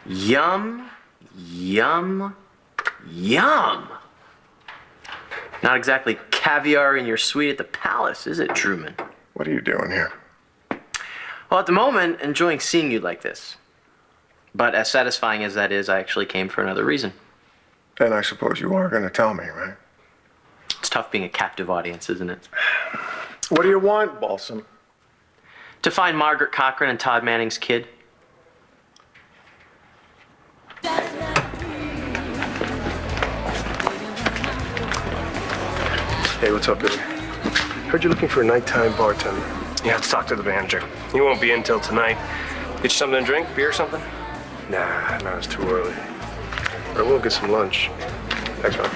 Yum, yum, yum. Not exactly caviar in your suite at the palace, is it, Truman? What are you doing here? Well, at the moment, enjoying seeing you like this. But as satisfying as that is, I actually came for another reason. And I suppose you are going to tell me, right? It's tough being a captive audience, isn't it? What do you want, Balsam? To find Margaret Cochran and Todd Manning's kid. Hey, what's up, Billy? Heard you're looking for a nighttime bartender. You have to talk to the manager. He won't be in till tonight. Get you something to drink? Beer or something? Nah, it's too early. I will get some lunch. Thanks, man.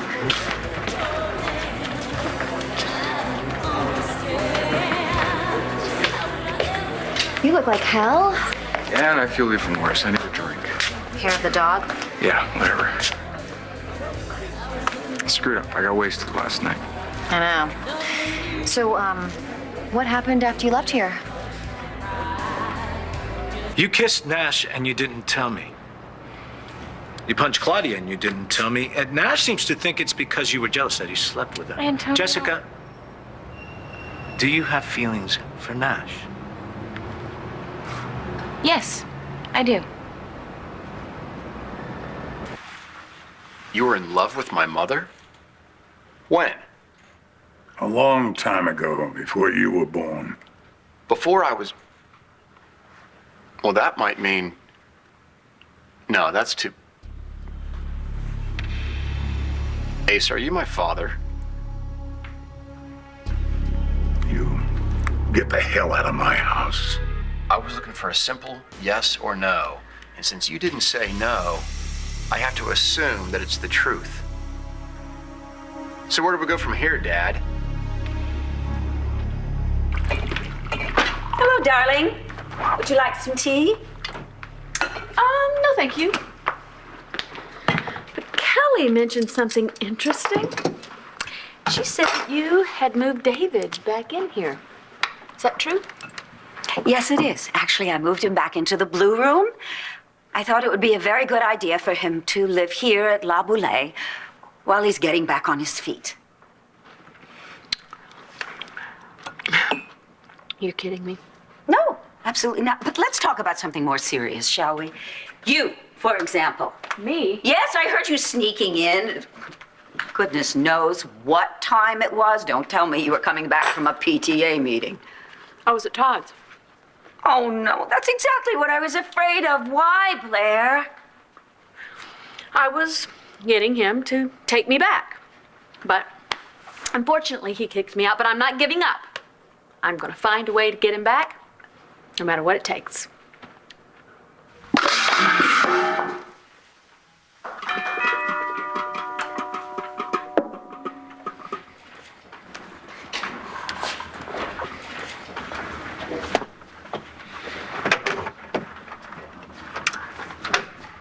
You look like hell. Yeah, and I feel even worse. I need a drink. Hair of the dog? Yeah, whatever. Screwed up. I got wasted last night. I know. So, what happened after you left here? You kissed Nash and you didn't tell me. You punched Claudia and you didn't tell me. And Nash seems to think it's because you were jealous that he slept with her. Antonio. Jessica, do you have feelings for Nash? Yes, I do. You were in love with my mother? When? A long time ago, before you were born. Before I was... Well, that might mean... No, that's too... Ace, are you my father? You get the hell out of my house. I was looking for a simple yes or no. And since you didn't say no, I have to assume that it's the truth. So where do we go from here, Dad? Hello, darling. Would you like some tea? No, thank you. But Kelly mentioned something interesting. She said that you had moved David back in here. Is that true? Yes, it is. Actually, I moved him back into the blue room. I thought it would be a very good idea for him to live here at La Boulée while he's getting back on his feet. You're kidding me. No, absolutely not. But let's talk about something more serious, shall we? You, for example. Me? Yes, I heard you sneaking in. Goodness knows what time it was. Don't tell me you were coming back from a PTA meeting. I was at Todd's. Oh, no, that's exactly what I was afraid of. Why, Blair? I was getting him to take me back. But unfortunately, he kicked me out, but I'm not giving up. I'm going to find a way to get him back, no matter what it takes.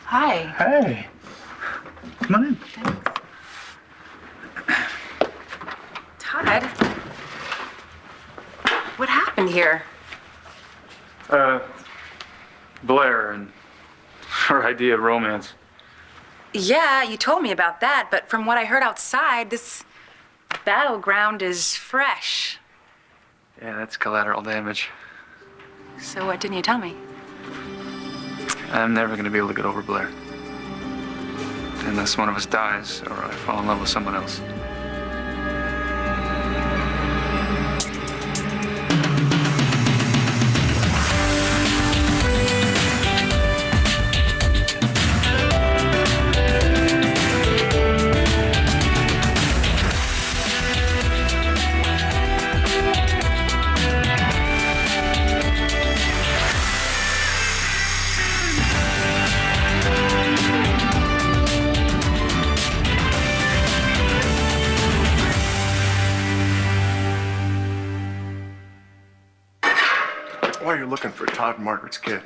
Hi. Hey. Come on in. Todd. What happened here? Blair and her idea of romance. Yeah, you told me about that, but from what I heard outside, this battleground is fresh. Yeah, that's collateral damage. So what didn't you tell me? I'm never gonna be able to get over Blair. Unless one of us dies or I fall in love with someone else. Why are you looking for Todd and Margaret's kid?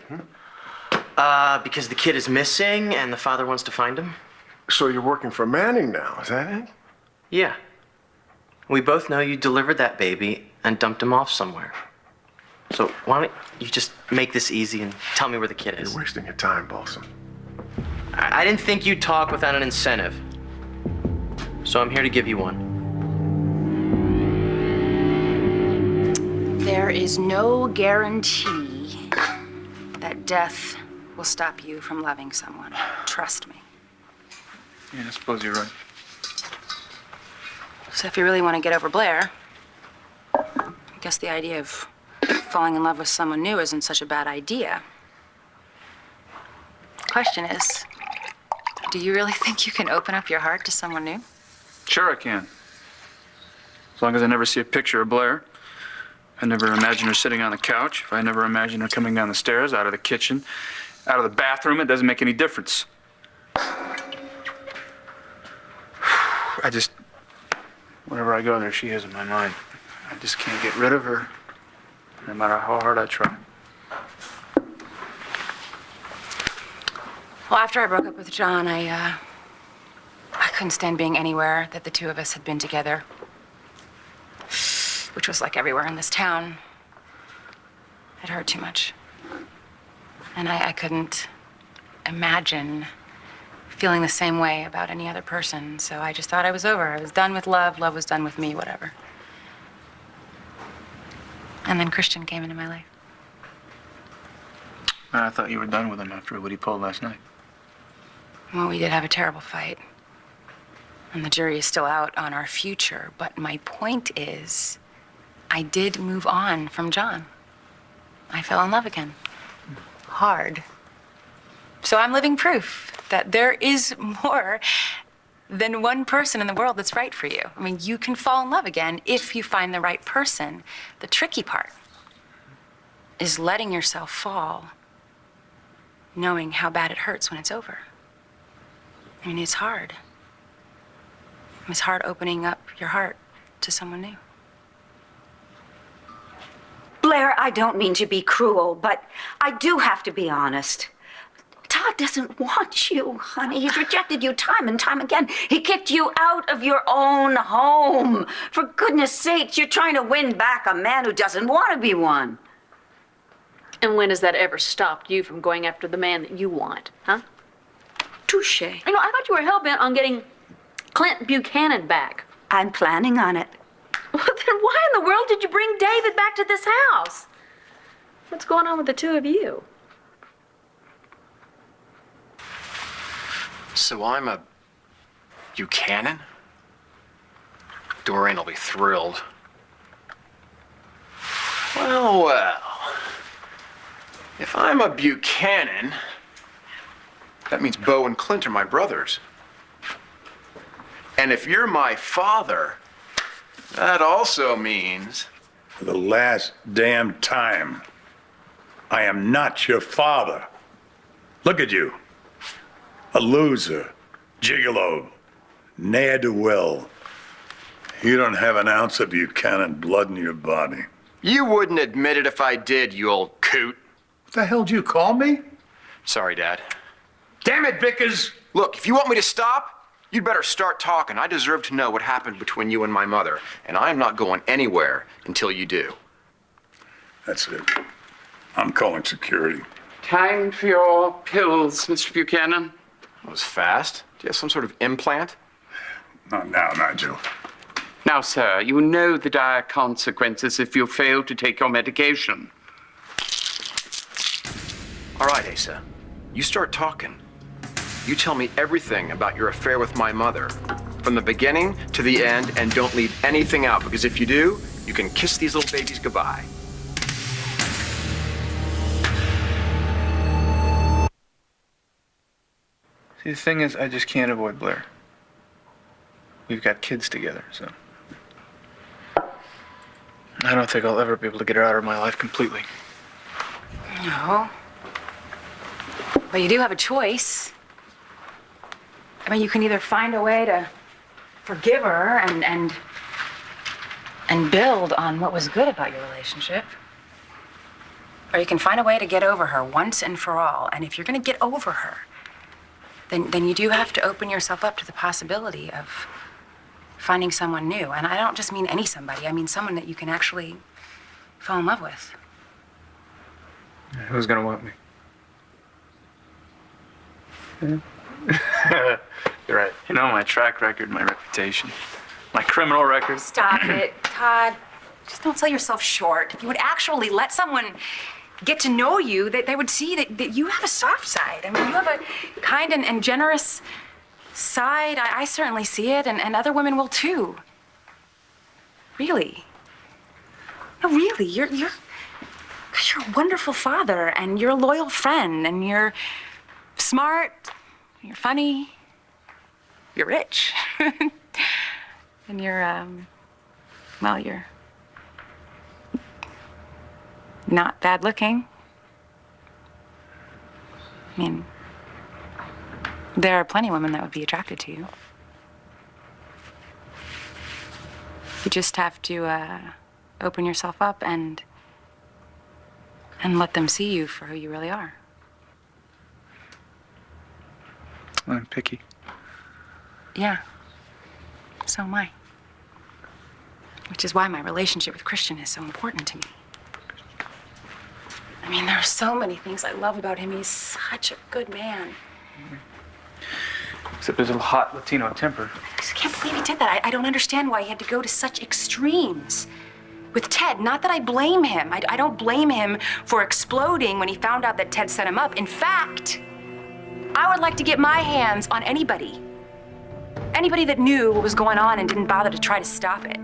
Because the kid is missing and the father wants to find him. So you're working for Manning now, is that it? Yeah. We both know you delivered that baby and dumped him off somewhere. So why don't you just make this easy and tell me where the kid is? You're wasting your time, Balsam. I didn't think you'd talk without an incentive. So I'm here to give you one. There is no guarantee that death will stop you from loving someone. Trust me. Yeah, I suppose you're right. So if you really want to get over Blair, I guess the idea of falling in love with someone new isn't such a bad idea. Question is, do you really think you can open up your heart to someone new? Sure I can. As long as I never see a picture of Blair. I never imagine her sitting on the couch. If I never imagine her coming down the stairs, out of the kitchen, out of the bathroom, it doesn't make any difference. Whenever I go there, she is in my mind. I just can't get rid of her, no matter how hard I try. Well, after I broke up with John, I couldn't stand being anywhere that the two of us had been together, which was like everywhere in this town. It hurt too much. And I couldn't imagine feeling the same way about any other person, so I just thought I was over. I was done with love. Love was done with me, whatever. And then Christian came into my life. And I thought you were done with him after what he pulled last night. Well, we did have a terrible fight. And the jury is still out on our future. But my point is, I did move on from John. I fell in love again. Hard. So I'm living proof that there is more than one person in the world that's right for you. I mean, you can fall in love again if you find the right person. The tricky part is letting yourself fall, knowing how bad it hurts when it's over. I mean, it's hard. It's hard opening up your heart to someone new. Blair, I don't mean to be cruel, but I do have to be honest. Todd doesn't want you, honey. He's rejected you time and time again. He kicked you out of your own home. For goodness sakes, you're trying to win back a man who doesn't want to be one. And when has that ever stopped you from going after the man that you want, huh? Touche. You know, I thought you were hell-bent on getting Clint Buchanan back. I'm planning on it. Well, then why in the world did you bring David back to this house? What's going on with the two of you? So I'm a Buchanan? Doreen will be thrilled. Well, well. If I'm a Buchanan, that means Beau and Clint are my brothers. And if you're my father, that also means... For the last damn time, I am not your father. Look at you. A loser, gigolo, ne'er-do-well. You don't have an ounce of Buchanan blood in your body. You wouldn't admit it if I did, you old coot. What the hell did you call me? Sorry, Dad. Damn it, Vickers! Look, if you want me to stop, you'd better start talking. I deserve to know what happened between you and my mother, and I'm not going anywhere until you do. That's it. I'm calling security. Time for your pills, Mr. Buchanan. That was fast. Do you have some sort of implant? Not now, Nigel. Now, sir, you know the dire consequences if you fail to take your medication. All right, Asa. You start talking. You tell me everything about your affair with my mother, from the beginning to the end, and don't leave anything out, because if you do, you can kiss these little babies goodbye. See, the thing is, I just can't avoid Blair. We've got kids together, so... I don't think I'll ever be able to get her out of my life completely. No. But you do have a choice. I mean, you can either find a way to forgive her and build on what was good about your relationship, or you can find a way to get over her once and for all. And if you're going to get over her, then you do have to open yourself up to the possibility of finding someone new. And I don't just mean any somebody. I mean someone that you can actually fall in love with. Who's gonna want me? Yeah. You're right. You know, my track record, my reputation, my criminal record. Stop it, Todd. Just don't sell yourself short. If you would actually let someone get to know you, they would see that you have a soft side. I mean, you have a kind and generous side. I certainly see it, and other women will too. Really. No, really. You're a wonderful father, and you're a loyal friend, and you're smart, you're funny, you're rich. And you're not bad looking. I mean, there are plenty of women that would be attracted to you. You just have to open yourself up and let them see you for who you really are. I'm picky. Yeah. So am I. Which is why my relationship with Christian is so important to me. I mean, there are so many things I love about him. He's such a good man. Except his little hot Latino temper. I just can't believe he did that. I don't understand why he had to go to such extremes with Ted. Not that I blame him. I don't blame him for exploding when he found out that Ted set him up. In fact, I would like to get my hands on anybody. Anybody that knew what was going on and didn't bother to try to stop it.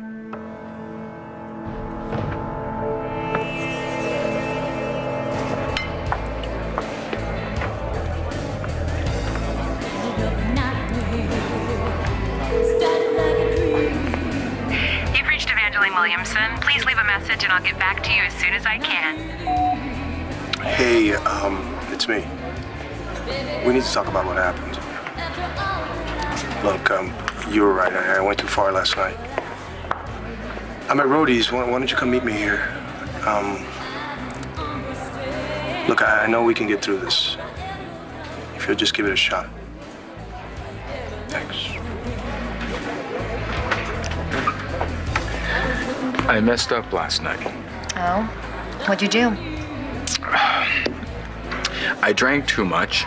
You've reached Evangeline Williamson. Please leave a message and I'll get back to you as soon as I can. Hey, it's me. We need to talk about what happened. Look, you were right. I went too far last night. I'm at Rhodey's. Why don't you come meet me here? Look, I know we can get through this. If you'll just give it a shot. Thanks. I messed up last night. Oh? What'd you do? I drank too much.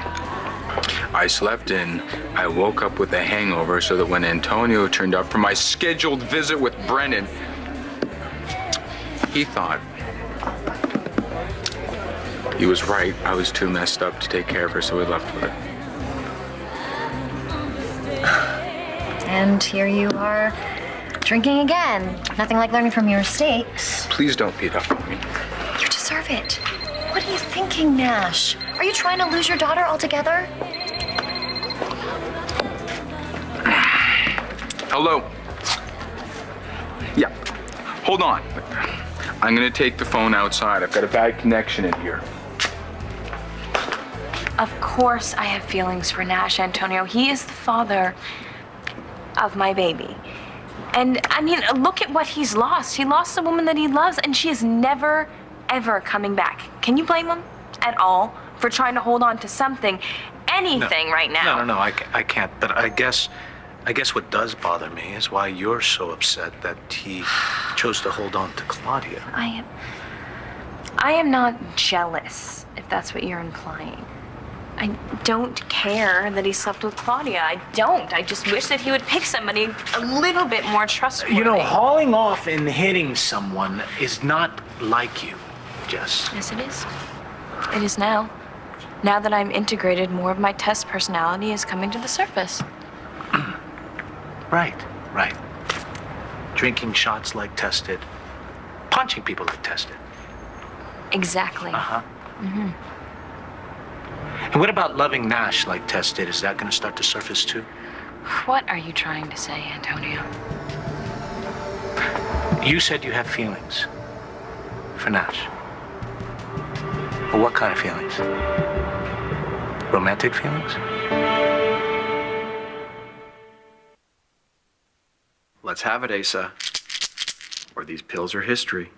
I slept in. I woke up with a hangover so that when Antonio turned up for my scheduled visit with Brennan, he thought he was right. I was too messed up to take care of her, so we left with her. And here you are, drinking again. Nothing like learning from your mistakes. Please don't beat up on me. You deserve it. What are you thinking, Nash? Are you trying to lose your daughter altogether? Hello? Yeah. Hold on. I'm gonna take the phone outside. I've got a bad connection in here. Of course I have feelings for Nash, Antonio. He is the father of my baby. And, I mean, look at what he's lost. He lost a woman that he loves, and she is never, ever coming back. Can you blame him at all for trying to hold on to something, anything right now? No, I can't. But I guess what does bother me is why you're so upset that he chose to hold on to Claudia. I am not jealous, if that's what you're implying. I don't care that he slept with Claudia. I don't. I just wish that he would pick somebody a little bit more trustworthy. You know, hauling off and hitting someone is not like you, Jess. Yes, it is. It is now. Now that I'm integrated, more of my test personality is coming to the surface. Right. Drinking shots like tested. Punching people like tested. Exactly. Uh-huh. Mm-hmm. And what about loving Nash like Tess did? Is that going to start to surface too? What are you trying to say, Antonio? You said you have feelings for Nash. But what kind of feelings? Romantic feelings? Let's have it, Asa. Or these pills are history.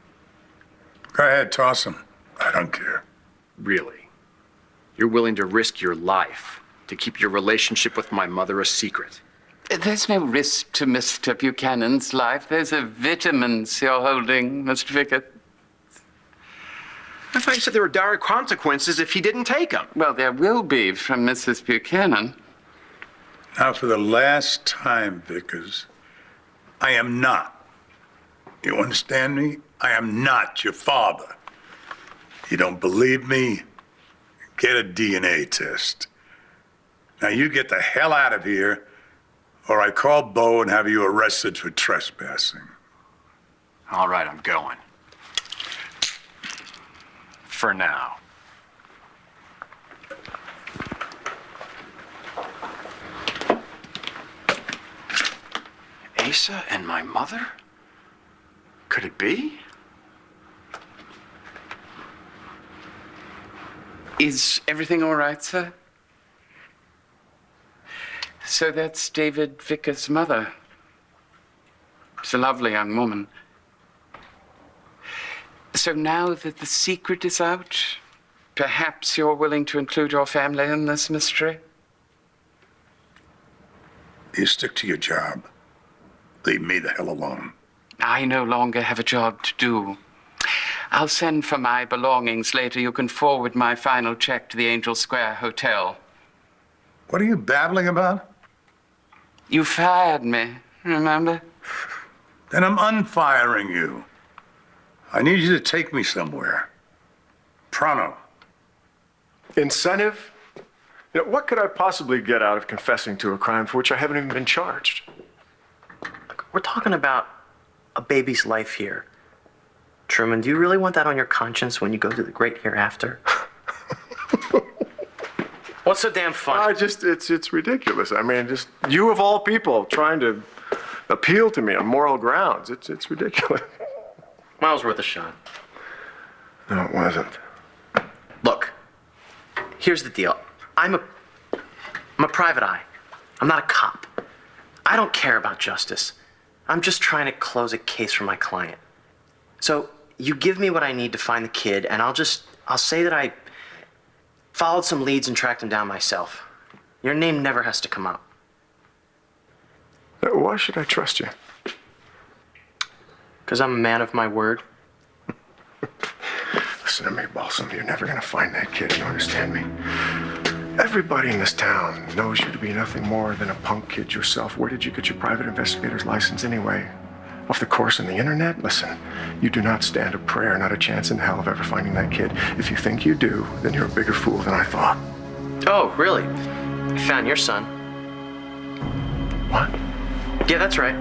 Go ahead, toss them. I don't care. Really? You're willing to risk your life to keep your relationship with my mother a secret? There's no risk to Mr. Buchanan's life. There's a vitamins you're holding, Mr. Vickett. I thought you said there were dire consequences if he didn't take them. Well, there will be from Mrs. Buchanan. Now, for the last time, Vickers, I am not. You understand me? I am not your father. You don't believe me? Get a DNA test. Now, you get the hell out of here, or I call Bo and have you arrested for trespassing. All right, I'm going. For now. Asa and my mother? Could it be? Is everything all right, sir? So that's David Vickers' mother. She's a lovely young woman. So now that the secret is out, perhaps you're willing to include your family in this mystery? You stick to your job. Leave me the hell alone. I no longer have a job to do. I'll send for my belongings later. You can forward my final check to the Angel Square Hotel. What are you babbling about? You fired me, remember? Then I'm unfiring you. I need you to take me somewhere. Pronto. Incentive? You know, what could I possibly get out of confessing to a crime for which I haven't even been charged? We're talking about a baby's life here. Truman, do you really want that on your conscience when you go to the great hereafter? What's so damn funny? It's ridiculous. I mean, just you of all people trying to appeal to me on moral grounds. It's ridiculous. Miles worth a shot. No, it wasn't. Look, here's the deal. I'm a private eye. I'm not a cop. I don't care about justice. I'm just trying to close a case for my client. So you give me what I need to find the kid, and I'll say that I followed some leads and tracked him down myself. Your name never has to come up. Why should I trust you? Because I'm a man of my word. Listen to me, Balsam. You're never gonna find that kid. You understand me? Everybody in this town knows you to be nothing more than a punk kid yourself. Where did you get your private investigator's license anyway? Off the course on the internet? Listen, you do not stand a prayer, not a chance in hell of ever finding that kid. If you think you do, then you're a bigger fool than I thought. Oh, really? I found your son. What? Yeah, that's right.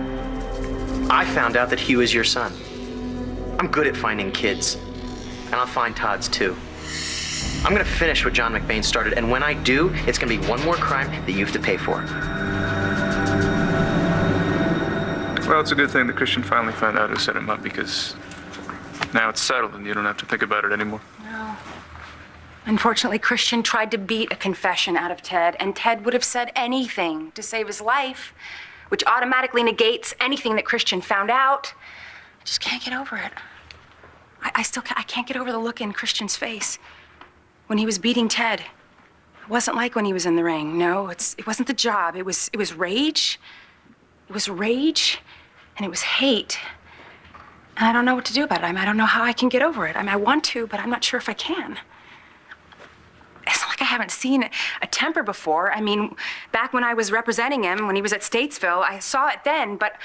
I found out that he was your son. I'm good at finding kids. And I'll find Todd's too. I'm gonna finish what John McBain started, and when I do, it's gonna be one more crime that you have to pay for. Well, it's a good thing that Christian finally found out who set him up, because now it's settled and you don't have to think about it anymore. No. Unfortunately, Christian tried to beat a confession out of Ted, and Ted would have said anything to save his life, which automatically negates anything that Christian found out. I just can't get over it. I can't get over the look in Christian's face when he was beating Ted. It wasn't like when he was in the ring. No, it wasn't the job. It was rage. It was rage, and it was hate. And I don't know what to do about it. I don't know how I can get over it. I want to, but I'm not sure if I can. It's not like I haven't seen a temper before. I mean, back when I was representing him, when he was at Statesville, I saw it then, but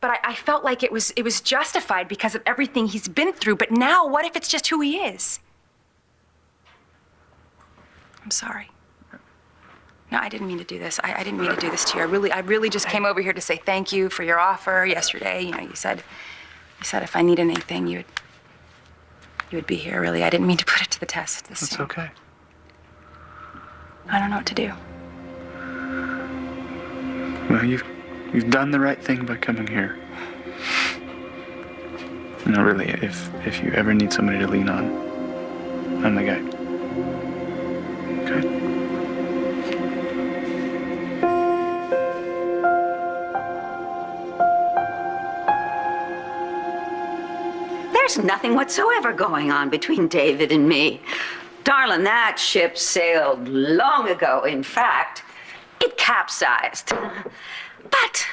I felt like it was justified because of everything he's been through. But now, what if it's just who he is? I'm sorry. No, I didn't mean to do this. I didn't mean to do this to you. I really just came over here to say thank you for your offer yesterday. You know, you said if I need anything, you would be here. Really, I didn't mean to put it to the test. That's okay. I don't know what to do. Well, you've done the right thing by coming here. No, really, if you ever need somebody to lean on, I'm the guy. Okay? There's nothing whatsoever going on between David and me. Darling, that ship sailed long ago. In fact, it capsized. But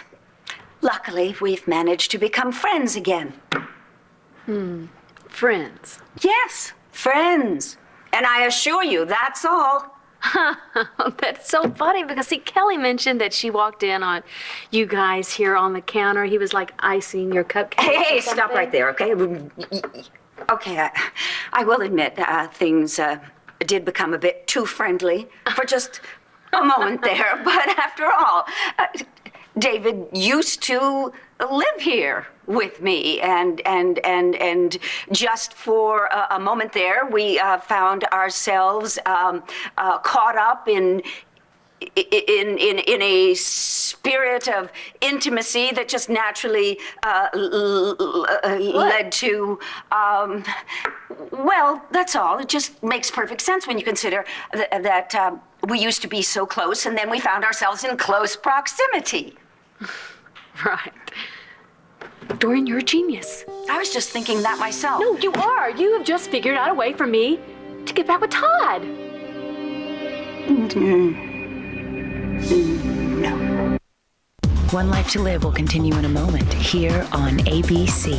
luckily, we've managed to become friends again. Friends. Yes, friends. And I assure you, that's all. That's so funny because, see, Kelly mentioned that she walked in on you guys here on the counter. He was like icing your cupcake. Hey, stop right there, okay? Okay, I will admit things did become a bit too friendly for just a moment there. But after all, David used to live here with me, and just for a moment there, we found ourselves caught up in a spirit of intimacy that just naturally led to, well, that's all. It just makes perfect sense when you consider that we used to be so close, and then we found ourselves in close proximity. Right. Dorian, you're a genius. I was just thinking that myself. No, you are. You have just figured out a way for me to get back with Todd. No. One Life to Live will continue in a moment here on ABC.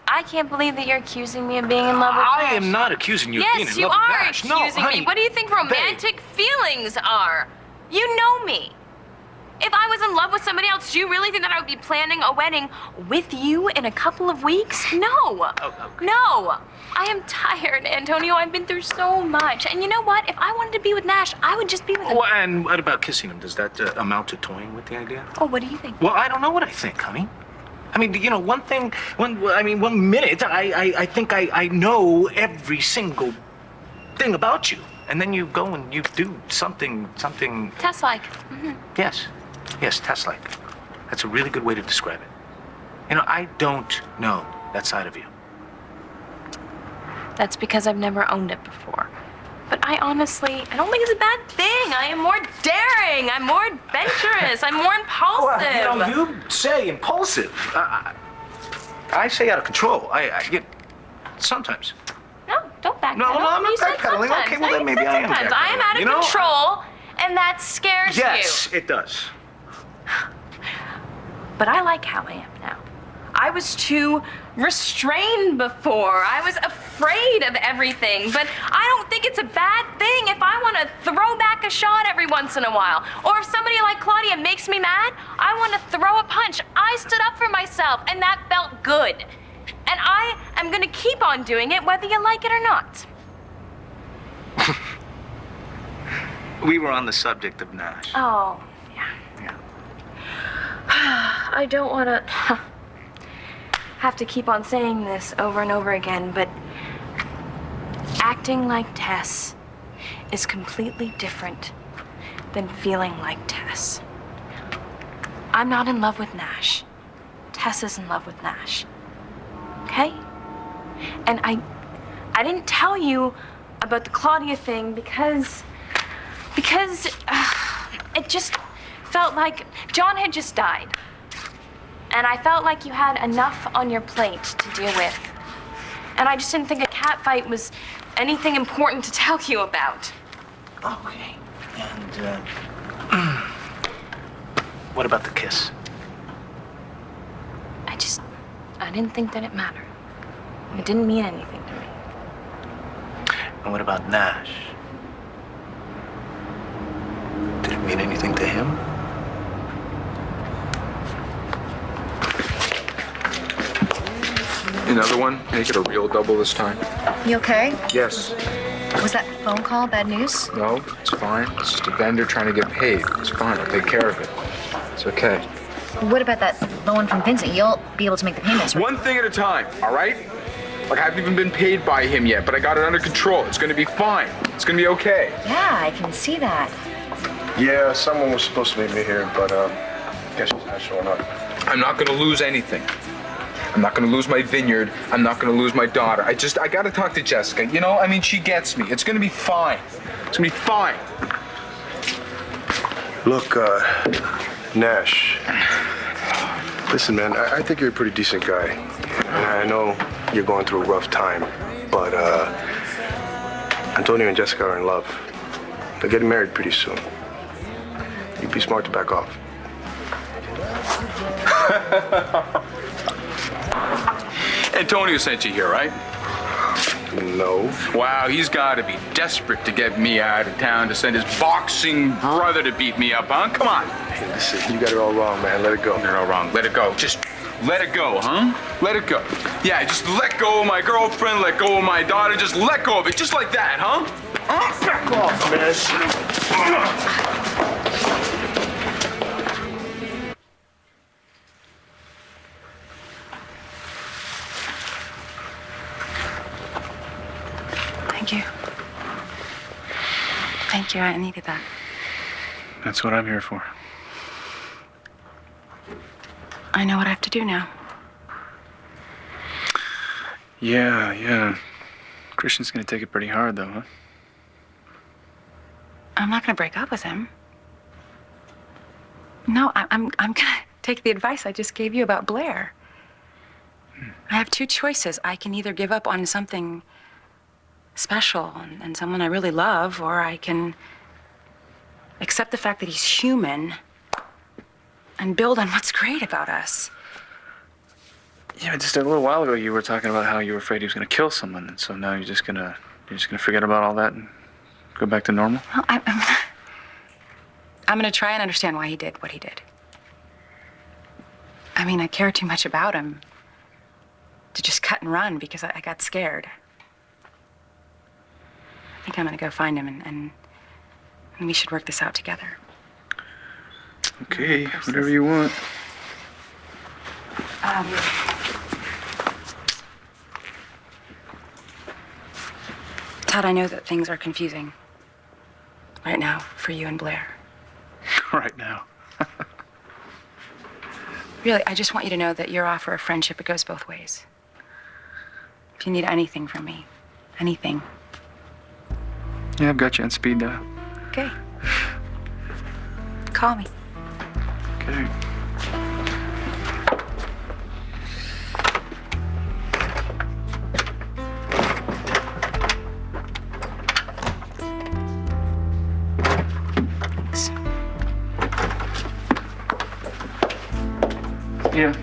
I can't believe that you're accusing me of being in love with I am not accusing you of being Yes, in you love with are Nash. No, accusing honey, me. What do you think romantic feelings are? You know me. If I was in love with somebody else, do you really think that I would be planning a wedding with you in a couple of weeks? No. Oh, okay. No. I am tired, Antonio. I've been through so much. And you know what? If I wanted to be with Nash, I would just be with him. Well, and what about kissing him? Does that amount to toying with the idea? Oh, what do you think? Well, I don't know what I think, honey. I mean, you know, one minute I think I know every single thing about you. And then you go and you do something. Tess-like. Yes, Tess-like. That's a really good way to describe it. You know, I don't know that side of you. That's because I've never owned it before. But I don't think it's a bad thing. I am more daring. I'm more adventurous. I'm more impulsive. Well, you know, you say impulsive. I say out of control. Sometimes. No, don't backpedal. No, I'm not You said backpedaling. sometimes. Okay, well, No, then you maybe said I am sometimes. I am backpedaling. out of You know? control, and that scares you. Yes, it does. But I like how I am now. I was too restrained before. I was afraid of everything. But I don't think it's a bad thing if I want to throw back a shot every once in a while. Or if somebody like Claudia makes me mad, I want to throw a punch. I stood up for myself, and that felt good. And I am going to keep on doing it whether you like it or not. We were on the subject of Nash. Oh, yeah. I don't want to have to keep on saying this over and over again, but acting like Tess is completely different than feeling like Tess. I'm not in love with Nash. Tess is in love with Nash. Okay? And I didn't tell you about the Claudia thing because it just felt like John had just died. And I felt like you had enough on your plate to deal with. And I just didn't think a cat fight was anything important to tell you about. Okay. And, what about the kiss? I didn't think that it mattered. It didn't mean anything to me. And what about Nash? Did it mean anything to him? Another one? Make it a real double this time. You okay? Yes. Was that phone call bad news? No, it's fine. It's just a vendor trying to get paid. It's fine. I'll take care of it. It's okay. What about that loan from Vincent? You'll be able to make the payments, right? One thing at a time, all right? Like, I haven't even been paid by him yet, but I got it under control. It's gonna be fine. It's gonna be okay. Yeah, I can see that. Yeah, someone was supposed to meet me here, but guess she's not showing up. I'm not gonna lose anything. I'm not gonna lose my vineyard. I'm not gonna lose my daughter. I gotta talk to Jessica. You know, I mean, she gets me. It's gonna be fine. It's gonna be fine. Look, Nash. Listen, man, I think you're a pretty decent guy. And I know you're going through a rough time, but Antonio and Jessica are in love. They're getting married pretty soon. You'd be smart to back off. Antonio sent you here, right? No. Wow, he's got to be desperate to get me out of town to send his boxing brother to beat me up, huh? Come on. Hey, listen, you got it all wrong, man. Let it go. You're all wrong. Let it go. Just let it go, huh? Let it go. Yeah, just let go of my girlfriend, let go of my daughter. Just let go of it, just like that, huh? Back off, man. Thank you. Thank you. I needed that. That's what I'm here for. I know what I have to do now. Yeah. Christian's gonna take it pretty hard, though, huh? I'm not gonna break up with him. No, I'm gonna take the advice I just gave you about Blair. I have two choices. I can either give up on something special and someone I really love, or I can accept the fact that he's human and build on what's great about us. Yeah, just a little while ago you were talking about how you were afraid he was gonna kill someone, and so now you're just gonna forget about all that and go back to normal? Well, I'm gonna try and understand why he did what he did. I mean, I care too much about him to just cut and run because I got scared. I think I'm gonna go find him and we should work this out together. Okay, whatever you want. Todd, I know that things are confusing right now for you and Blair. Right now. Really, I just want you to know that your offer of friendship, it goes both ways. If you need anything from me, anything. Yeah, I've got you on speed dial. Okay. Call me. Okay. Thanks. Yeah.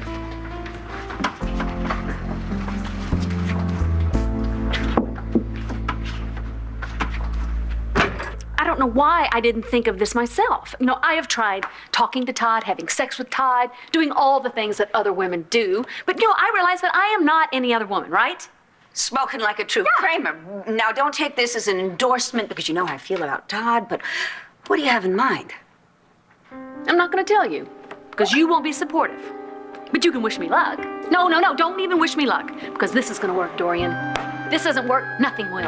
I don't know why I didn't think of this myself. You know, I have tried talking to Todd, having sex with Todd, doing all the things that other women do. But, you know, I realize that I am not any other woman, right? Spoken like a true Kramer. Now, don't take this as an endorsement because you know how I feel about Todd, but what do you have in mind? I'm not going to tell you because you won't be supportive. But you can wish me luck. No, don't even wish me luck because this is going to work, Dorian. This doesn't work, nothing will.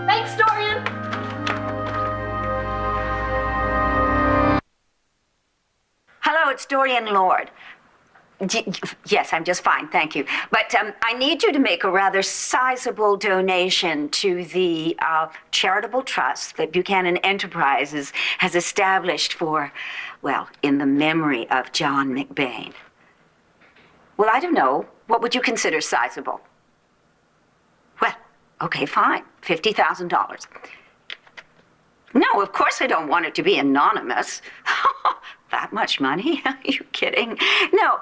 Thanks, Dorian. Hello, it's Dorian Lord. Yes, I'm just fine, thank you. But I need you to make a rather sizable donation to the charitable trust that Buchanan Enterprises has established for, well, in the memory of John McBain. Well, I don't know. What would you consider sizable? Well, okay, fine. $50,000. No, of course I don't want it to be anonymous. That much money? Are you kidding? No,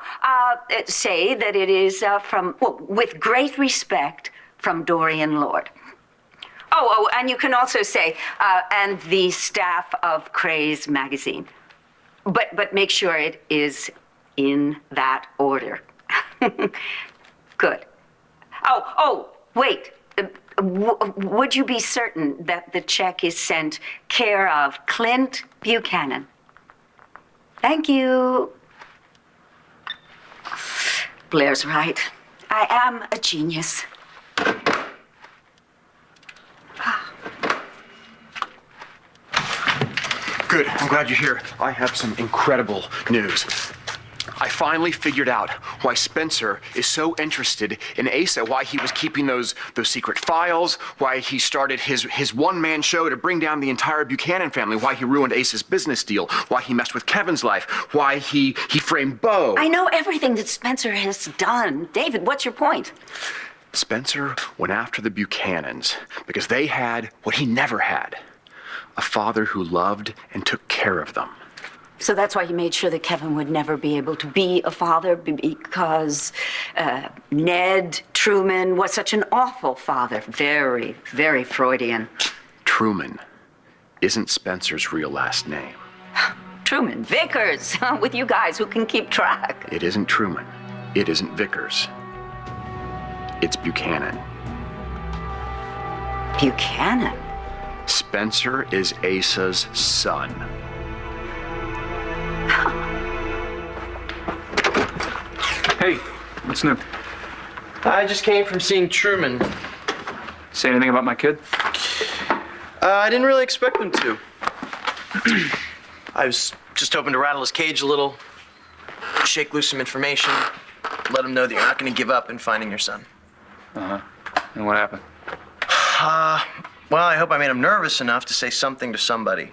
say that it is from, well, with great respect, from Dorian Lord. Oh, and you can also say, and the staff of Craze magazine. But make sure it is in that order. Good. Oh, wait. Would you be certain that the check is sent care of Clint Buchanan? Thank you. Blair's right. I am a genius. Good, I'm glad you're here. I have some incredible news. I finally figured out why Spencer is so interested in Asa, why he was keeping those secret files, why he started his one-man show to bring down the entire Buchanan family, why he ruined Asa's business deal, why he messed with Kevin's life, why he framed Bo. I know everything that Spencer has done. David, what's your point? Spencer went after the Buchanans because they had what he never had, a father who loved and took care of them. So that's why he made sure that Kevin would never be able to be a father because Ned Truman was such an awful father. Very, very Freudian. Truman isn't Spencer's real last name. Truman, Vickers, with you guys who can keep track. It isn't Truman. It isn't Vickers. It's Buchanan. Buchanan? Spencer is Asa's son. Hey, what's new? I just came from seeing Truman. Say anything about my kid? I didn't really expect them to. I was just hoping to rattle his cage a little, shake loose some information, let him know that you're not going to give up in finding your son. Uh-huh. And what happened? Well, I hope I made him nervous enough to say something to somebody.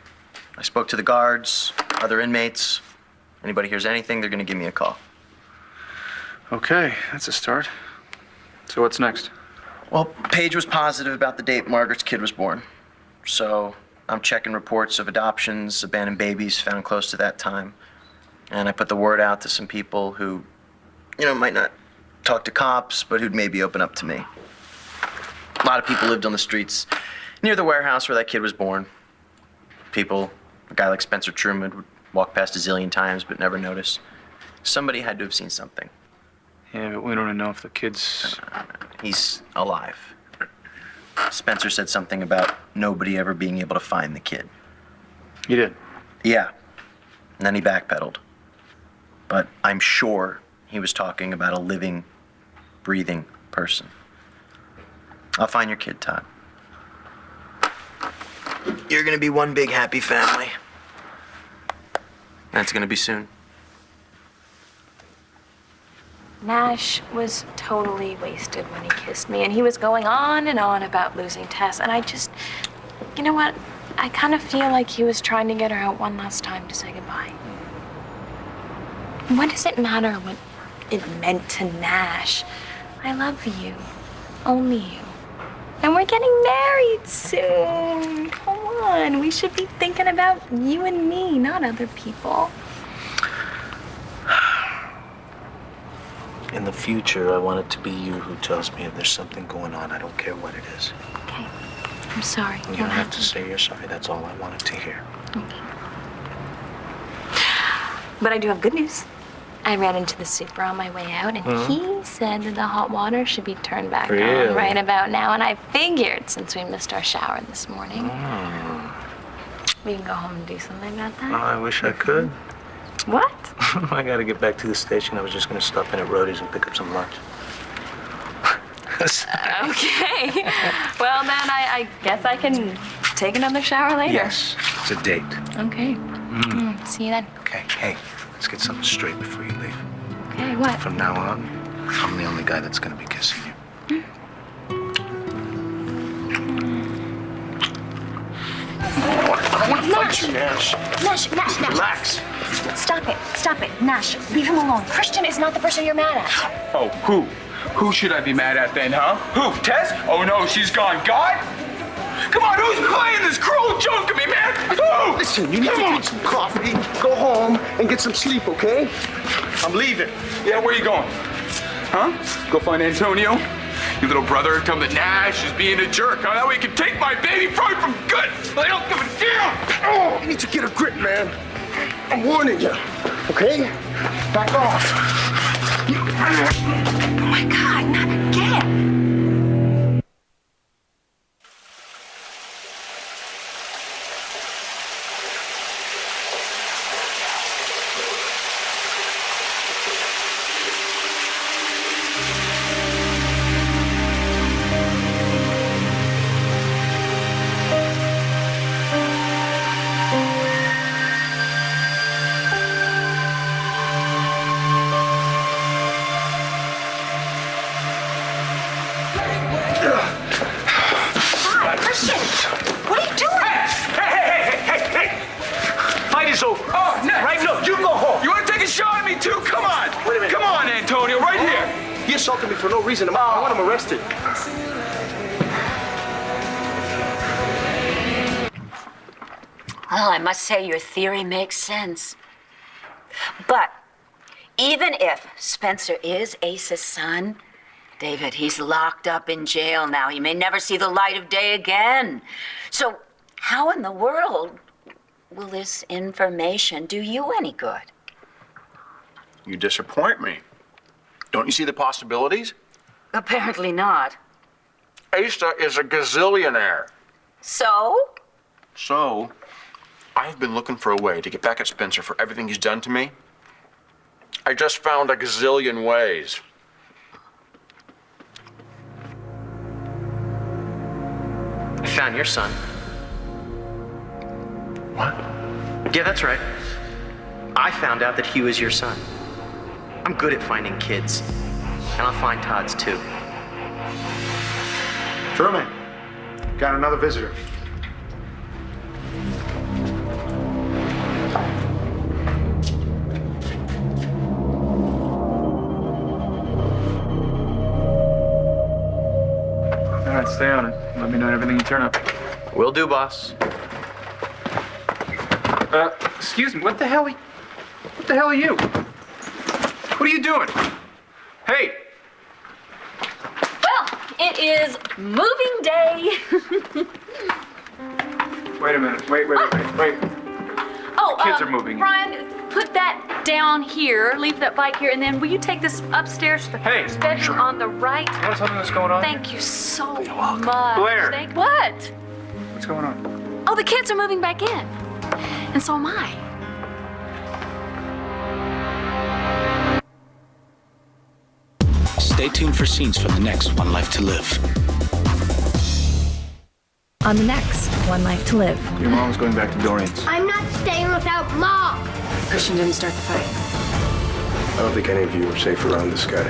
I spoke to the guards, other inmates. Anybody hears anything, they're going to give me a call. Okay, that's a start. So what's next? Well, Paige was positive about the date Margaret's kid was born. So I'm checking reports of adoptions, abandoned babies found close to that time. And I put the word out to some people who, might not talk to cops, but who'd maybe open up to me. A lot of people lived on the streets near the warehouse where that kid was born. A guy like Spencer Truman would walk past a zillion times but never notice. Somebody had to have seen something. Yeah, but we don't even know if the kid's... He's alive. Spencer said something about nobody ever being able to find the kid. You did? Yeah. And then he backpedaled. But I'm sure he was talking about a living, breathing person. I'll find your kid, Todd. You're gonna be one big happy family. That's gonna be soon. Nash was totally wasted when he kissed me, and he was going on and on about losing Tess, and I just, you know what? I kind of feel like he was trying to get her out one last time to say goodbye. What does it matter what it meant to Nash? I love you. Only you. And we're getting married soon. Come on, we should be thinking about you and me, not other people. In the future, I want it to be you who tells me if there's something going on. I don't care what it is. Okay. I'm sorry. You don't have to say you're sorry. That's all I wanted to hear. Okay. But I do have good news. I ran into the super on my way out, and he said that the hot water should be turned back on right about now. And I figured, since we missed our shower this morning, we can go home and do something about that. Oh, I wish I could. What? I gotta get back to the station. I was just gonna stop in at Rhodey's and pick up some lunch. Okay. Well, then I guess I can take another shower later. Yes, it's a date. Okay. See you then. Okay, hey, let's get something straight before you leave. Okay, what? From now on, I'm the only guy that's gonna be kissing you. I want to fight you, Nash. Nash. Relax. Stop it. Nash, leave him alone. Christian is not the person you're mad at. Oh, who? Who should I be mad at then, huh? Who? Tess? Oh no, she's gone. God? Come on, who's playing this cruel joke at me, man? Who? Listen, you need to get some coffee, go home, and get some sleep, okay? I'm leaving. Yeah, where you going? Huh? Go find Antonio? Your little brother tell him that Nash is being a jerk. Huh? That way he can take my baby from me from good. I don't give a damn. Oh, you need to get a grip, man. I'm warning you, okay? Back off. Oh my God, not again. He assaulted me for no reason. I want him arrested. Well, I must say your theory makes sense. But even if Spencer is Ace's son, David, he's locked up in jail now. He may never see the light of day again. So how in the world will this information do you any good? You disappoint me. Don't you see the possibilities? Apparently not. Asa is a gazillionaire. So? So, I've been looking for a way to get back at Spencer for everything he's done to me. I just found a gazillion ways. I found your son. What? Yeah, that's right. I found out that he was your son. I'm good at finding kids. And I'll find Todd's too. Truman, got another visitor. All right, stay on it. Let me know everything you turn up. Will do, boss. Excuse me, what the hell are you? What are you doing? Hey! Well, it is moving day. Wait a minute. Wait. Oh, Kids are moving. Brian, put that down here. Leave that bike here, and then will you take this upstairs to the first bedroom on the right? You want to tell me what's going on? Thank you so much. Blair. What? What's going on? Oh, the kids are moving back in, and so am I. Stay tuned for scenes from the next One Life to Live. On the next One Life to Live. Your mom's going back to Dorian's. I'm not staying without Mom. Christian didn't start the fight. I don't think any of you are safe around this guy.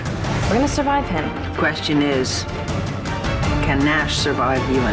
We're gonna survive him. Question is, can Nash survive you and